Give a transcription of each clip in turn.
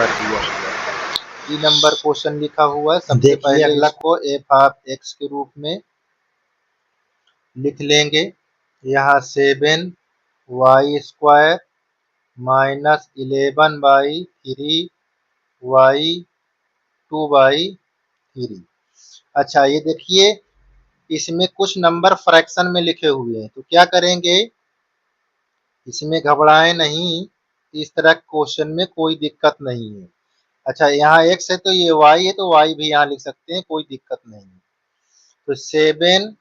दिया हुआ है। 3 नंबर क्वेश्चन लिखा हुआ है। सबसे पहले अगला को एफ ऑफ एक्स के रूप में लिख लेंगे। यहाँ 7 Y square minus 11 by 3 Y 2 by 3। अच्छा, ये देखिए इसमें कुछ नंबर फ्रैक्शन में लिखे हुए हैं, तो क्या करेंगे, इसमें घबराएं नहीं, इस तरह क्वेश्चन में कोई दिक्कत नहीं है। अच्छा, यहाँ एक्स है तो ये वाई है, तो वाई भी यहाँ लिख सकते हैं, कोई दिक्कत नहीं है। तो 7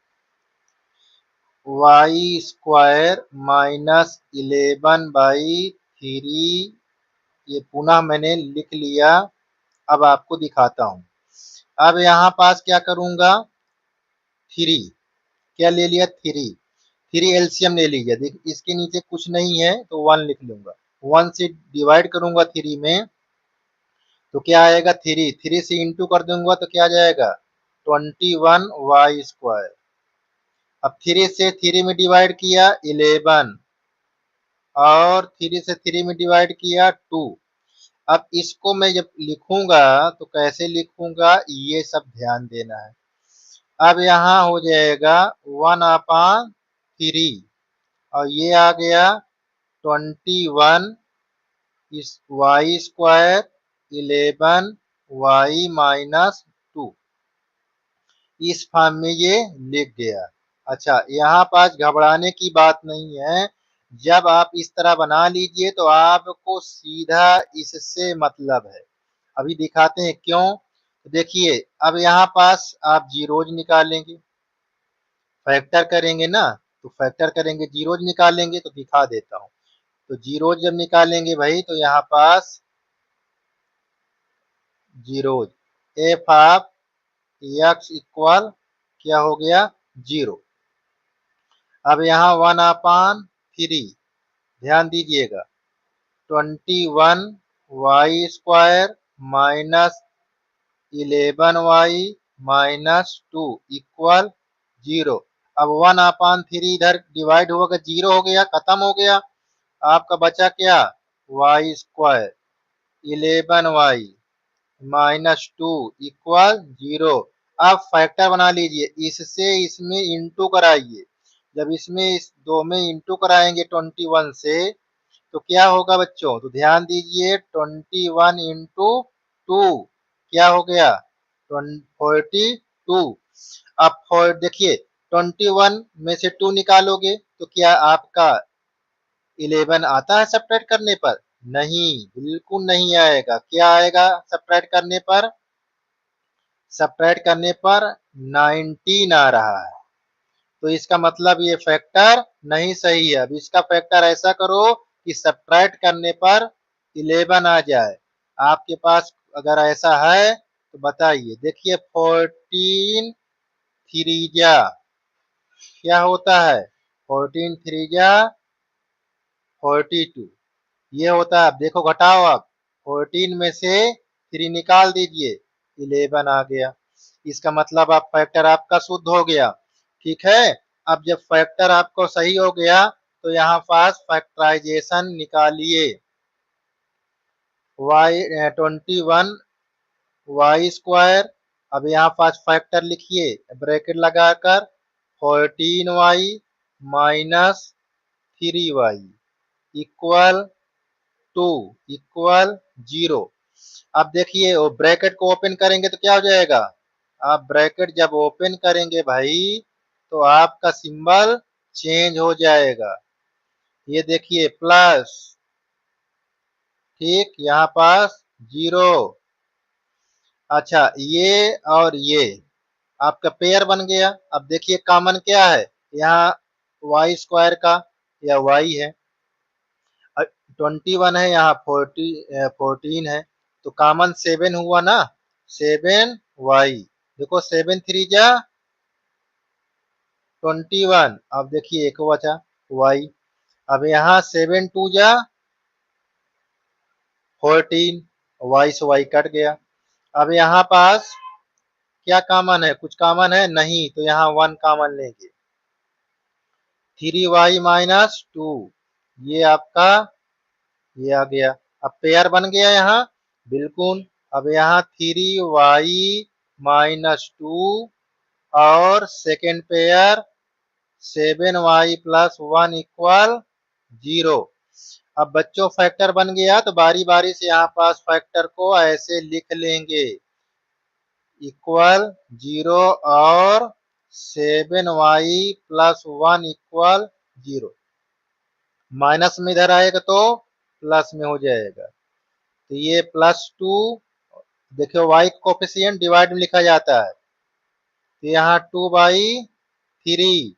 वाई स्क्वायर माइनस 11 बाई 3, ये पुनः मैंने लिख लिया। अब आपको दिखाता हूँ। अब यहाँ पास क्या करूँगा, 3 क्या ले लिया, 3 एलसीएम ले लीजिए। देख इसके नीचे कुछ नहीं है तो 1 लिख लूंगा। 1 से डिवाइड करूंगा 3 में तो क्या आएगा, 3 से इंटू कर दूंगा तो क्या आ जाएगा, 21 वाई स्क्वायर। अब 3 से 3 में डिवाइड किया 11 और 3 से 3 में डिवाइड किया 2। अब इसको मैं जब लिखूंगा तो कैसे लिखूंगा, ये सब ध्यान देना है। अब यहाँ हो जाएगा 1/3 और ये आ गया 21 इस वाई स्क्वायर 11 वाई माइनस 2, इस फॉर्म में ये लिख गया। अच्छा, यहाँ पास घबराने की बात नहीं है। जब आप इस तरह बना लीजिए तो आपको सीधा इससे मतलब है। अभी दिखाते हैं क्यों। तो देखिए अब यहाँ पास आप जीरोज निकालेंगे, फैक्टर करेंगे ना, तो फैक्टर करेंगे जीरोज निकालेंगे, तो दिखा देता हूँ। तो जीरोज जब निकालेंगे भाई तो यहाँ पास zeros, f of x equal क्या हो गया, 0। अब यहाँ 1/3 ध्यान दीजिएगा, 21 Y square minus 11 Y minus 2 equal 0। अब 1/3 इधर डिवाइड होगा, 0 हो गया, खत्म हो गया। आपका बचा क्या, Y square 11 Y minus 2 equal 0। अब फैक्टर बना लीजिए, इससे इसमें इंटू कराइए। जब इसमें इस दो में इंटू कराएंगे 21 से तो क्या होगा बच्चों, तो ध्यान दीजिए 21 इंटू 2 क्या हो गया, 42। अब देखिए 21 में से 2 निकालोगे तो क्या आपका 11 आता है सब्ट्रैक्ट करने पर, नहीं, बिल्कुल नहीं आएगा। क्या आएगा सब्ट्रैक्ट करने पर, सब्ट्रैक्ट करने पर 19 आ रहा है। तो इसका मतलब ये फैक्टर नहीं सही है। अब इसका फैक्टर ऐसा करो कि सब्ट्रैक्ट करने पर 11 आ जाए। आपके पास अगर ऐसा है तो बताइए। देखिए 14 थ्रीजा क्या होता है, 14 थ्रीजा 42 ये होता है। अब देखो घटाओ, आप 14 में से 3 निकाल दीजिए, 11 आ गया। इसका मतलब आप फैक्टर आपका शुद्ध हो गया। ठीक है, अब जब फैक्टर आपको सही हो गया तो यहाँ पास फैक्टराइजेशन निकालिए। वाई 21 वाई स्क्वायर, अब यहाँ पास फैक्टर लिखिए ब्रैकेट लगाकर, 14 Y minus 3 Y equal 2 equal 0। अब देखिए वो ब्रैकेट को ओपन करेंगे तो क्या हो जाएगा, आप ब्रैकेट जब ओपन करेंगे भाई तो आपका सिंबल चेंज हो जाएगा। ये देखिए प्लस, ठीक, यहाँ पास 0। अच्छा, ये और ये आपका पेयर बन गया। अब देखिए कॉमन क्या है, यहाँ वाई स्क्वायर का या वाई है, 21 है, यहाँ 14 है, तो कॉमन 7 हुआ ना, 7 वाई। देखो 7 3 जा 21। अब देखिए एक बचा वाई। अब यहाँ 7 2 जा 14, वाई से वाई कट गया। अब यहाँ पास क्या कॉमन है, कुछ कॉमन है नहीं, तो यहाँ 1 कॉमन लेंगे, 3 वाई माइनस 2, ये आपका ये आ गया। अब पेयर बन गया यहाँ, बिल्कुल। अब यहाँ 3y-2 और सेकेंड पेयर 7y+1 इक्वल 0। अब बच्चों फैक्टर बन गया तो बारी बारी से यहाँ पास फैक्टर को ऐसे लिख लेंगे, इक्वल 0 और 7y+1 इक्वल 0। माइनस में इधर आएगा तो प्लस में हो जाएगा, तो ये +2। देखियो y का कोफिशिएंट डिवाइड में लिखा जाता है, तो यहाँ 2/3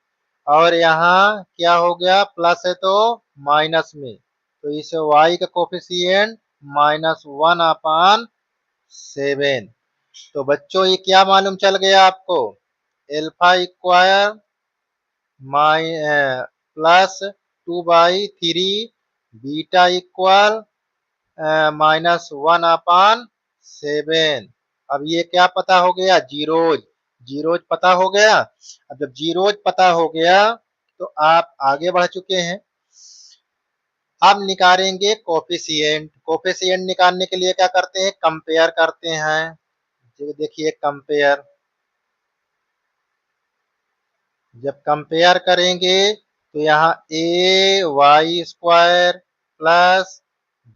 और यहाँ क्या हो गया, प्लस है तो माइनस में, तो इस y का कोफिशिएंट -1/7। तो बच्चों ये क्या मालूम चल गया आपको, एल्फा स्क्वायर +2/3 बीटा इक्वल -1/7। अब ये क्या पता हो गया, जीरोज। जीरोज पता हो गया। अब जब जीरोज पता हो गया तो आप आगे बढ़ चुके हैं। अब निकालेंगे कोफिशिएंट। कोफिशिएंट निकालने के लिए क्या करते हैं, कंपेयर करते हैं। देखिए कंपेयर, जब कंपेयर करेंगे तो यहाँ ay² plus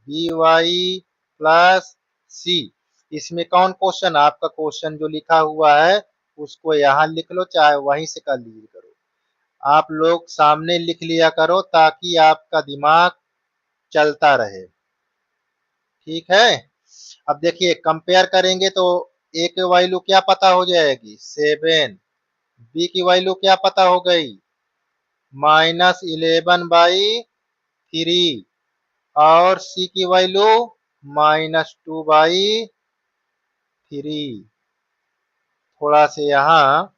by plus c, इसमें कौन क्वेश्चन, आपका क्वेश्चन जो लिखा हुआ है उसको यहाँ लिख लो, चाहे वहीं से कर लीजिए करो। आप लोग सामने लिख लिया करो ताकि आपका दिमाग चलता रहे, ठीक है। अब देखिए कंपेयर करेंगे तो a की वैल्यू क्या पता हो जाएगी, 7। b की वैल्यू क्या पता हो गई, -11/3 और c की वैल्यू -2/3। थोड़ा से यहाँ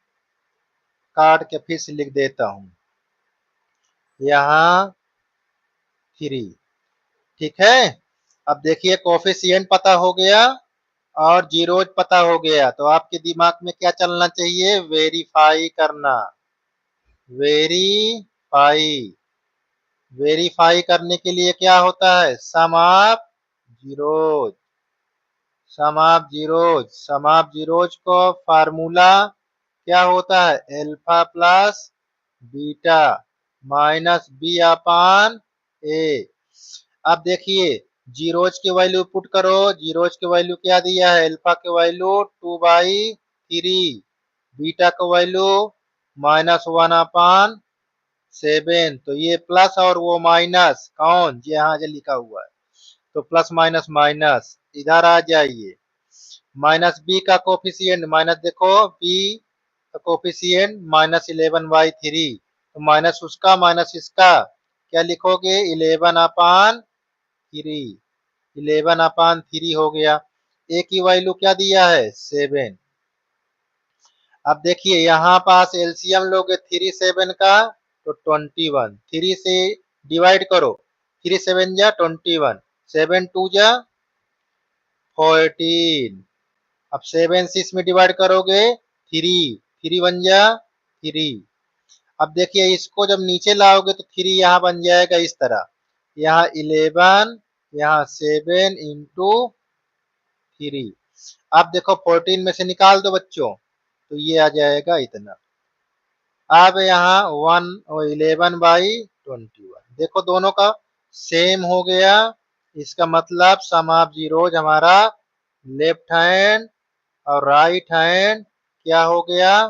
काट के फिर से लिख देता हूँ, यहाँ 3, ठीक है। अब देखिए कोफिशिएंट पता हो गया और जीरोज पता हो गया, तो आपके दिमाग में क्या चलना चाहिए, वेरीफाई करना। वेरीफाई, वेरीफाई करने के लिए क्या होता है, sum of zeros. Sum of zeros, sum of zeros को फार्मूला क्या होता है, alpha plus beta minus b upon a. अब देखिए जीरोज की वैल्यू पुट करो, जीरोज की वैल्यू क्या दिया है, एल्फा की वैल्यू 2/3, बीटा का वैल्यू -1/7। तो ये प्लस और वो माइनस, कौन, यहाँ जो लिखा हुआ है, तो प्लस माइनस माइनस इधर आ जाइए। माइनस बी का कोफिशिएंट, माइनस देखो बी का कोफिशिएंट -11/3, तो माइनस उसका माइनस इसका, क्या लिखोगे, 11/3। 11/3 हो गया। ए की वैल्यू क्या दिया है, 7। अब देखिए यहाँ पास एलसीएम लोगे 3 7 का तो 21, 3 से डिवाइड करो, 3 7 जा 21, 7 2 जा 14। अब 7 से इसमें डिवाइड करोगे 3, 3 1 जा 3। अब देखिए इसको जब नीचे लाओगे तो 3 यहाँ बन जाएगा इस तरह, यहाँ 11, यहाँ 7 इंटू 3। अब देखो 14 में से निकाल दो बच्चों, तो ये आ जाएगा इतना। अब यहाँ 11/21, देखो दोनों का सेम हो गया, इसका मतलब सम ऑफ जीरोज हमारा लेफ्ट हैंड और राइट हैंड क्या हो गया,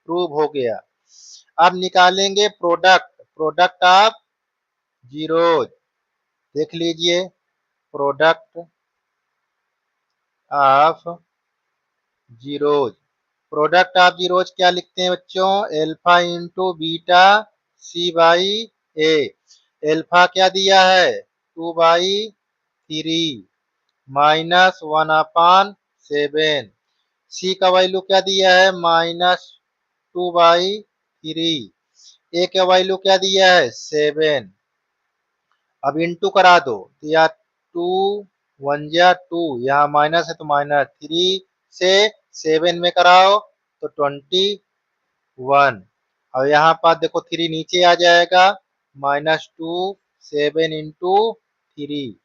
प्रूव हो गया। अब निकालेंगे प्रोडक्ट, प्रोडक्ट ऑफ जीरोज। देख लीजिए product of zeros, product of zeros क्या लिखते हैं बच्चों, alpha into beta c/a। Alpha क्या दिया है, 2/3 -1/7। सी का वैल्यू क्या दिया है, -2/3। ए का वैल्यू क्या दिया है, 7। अब इंटू करा दो, तो या 2 1 जा 2, यहाँ माइनस है तो माइनस, 3 से 7 में कराओ तो 21। और यहाँ पर देखो 3 नीचे आ जाएगा, -2 7 इंटू 3,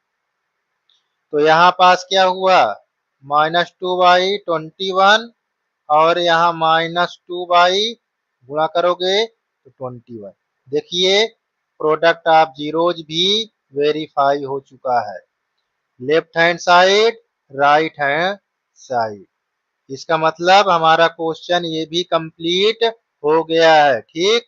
तो यहाँ पास क्या हुआ, -2/21 और यहाँ -2 गुणा करोगे तो 21। देखिए प्रोडक्ट ऑफ जीरोज भी वेरीफाई हो चुका है, left hand side right hand side. इसका मतलब हमारा क्वेश्चन ये भी कंप्लीट हो गया है। ठीक।